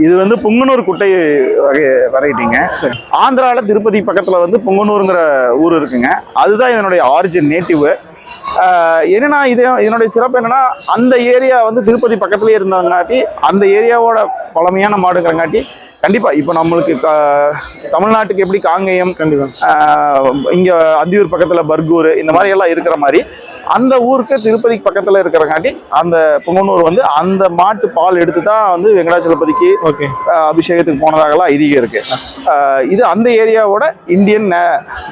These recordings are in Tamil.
இது வந்து புங்கனூர் குட்டை வகை வெரைட்டிங்க. ஆந்திரால திருப்பதி பக்கத்துல வந்து புங்கனூருங்கிற ஊர் இருக்குங்க. அதுதான் இதனுடைய ஆரிஜின் நேட்டிவ். என்னன்னா இதனுடைய சிறப்பு என்னன்னா, அந்த ஏரியா வந்து திருப்பதி பக்கத்துலயே இருந்ததுங்காட்டி அந்த ஏரியாவோட பழமையான மாடுங்கிறங்காட்டி கண்டிப்பா இப்ப நம்மளுக்கு தமிழ்நாட்டுக்கு எப்படி காங்கேயம், கண்டிப்பா இங்க அந்தியூர் பக்கத்துல பர்கூர் இந்த மாதிரி எல்லாம் இருக்கிற மாதிரி அந்த ஊருக்கு திருப்பதி பக்கத்துல இருக்கிறங்காட்டி அந்த புங்கனூர் வந்து அந்த மாட்டு பால் எடுத்து தான் வந்து வெங்கடாச்சலபதிக்கு அபிஷேகத்துக்கு போனதாகலாம் ஐதீகம் இருக்கு. இது அந்த ஏரியாவோட இந்தியன்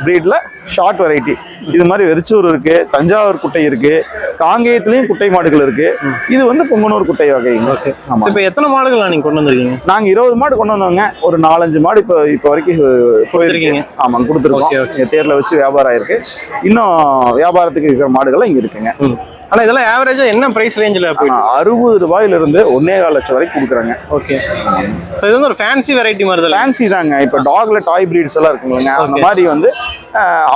பிரீட்ல ஷார்ட் வெரைட்டி. இது மாதிரி வெறிச்சூர் இருக்கு, தஞ்சாவூர் குட்டை இருக்கு, காங்கேயத்திலயும் குட்டை மாடுகள் இருக்கு. இது வந்து புங்கனூர் குட்டை வகைங்க. இப்ப எத்தனை மாடுகள் நீங்க கொண்டு வந்திருக்கீங்க? நாங்க 20 மாடு கொண்டு வந்தோங்க. ஒரு 4-5 மாடு இப்ப வரைக்கும் போயிருக்கீங்க. ஆமாங்க, கொடுத்துருக்கோம். தேர்ல வச்சு வியாபாரம் ஆயிருக்கு. இன்னும் வியாபாரத்துக்கு இருக்கிற மாடுகள் இங்க இருக்குங்க. ஆனா இதெல்லாம் ஆவரேஜா என்ன பிரைஸ் ரேஞ்சில் போயிட்டு? 60 ரூபாயிலிருந்து 1.25 லட்சம் வரைக்கும் கொடுக்குறாங்க. ஓகே. ஸோ இது வந்து ஒரு ஃபேன்சி வெரைட்டி மாதிரி தான். ஃபேன்சி தாங்க. இப்போ டாக்ல டாய் பிரீட்ஸ் எல்லாம் இருக்குங்களா, அந்த மாதிரி வந்து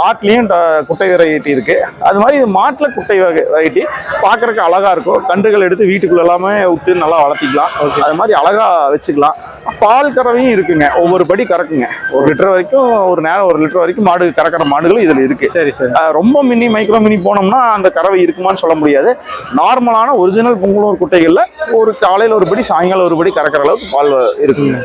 ஆட்லயும் குட்டை வெரைட்டி இருக்கு. அது மாதிரி மாட்டுல குட்டை வெரைட்டி பார்க்கறதுக்கு அழகா இருக்கும். கன்றுகள் எடுத்து வீட்டுக்குள்ள எல்லாமே விட்டு நல்லா வளர்த்திக்கலாம். அது மாதிரி அழகா வச்சுக்கலாம். பால் கறவையும் இருக்குங்க. ஒவ்வொரு படி கறக்குங்க. 1 லிட்டர் வரைக்கும் ஒரு நேரம் 1 லிட்டர் வரைக்கும் மாடு கறக்கிற மாடுகளும் இதுல இருக்கு. சரி சரி. ரொம்ப மினி மைக்ரோ மினி போனோம்னா அந்த கறவை இருக்குமான்னு சொல்ல முடியாது. நார்மலான ஒரிஜினல் புங்கனூர் குட்டைகள்ல ஒரு காலையில ஒரு படி சாயங்காலம் ஒரு படி கறக்கிற அளவுக்கு பால் இருக்குங்க.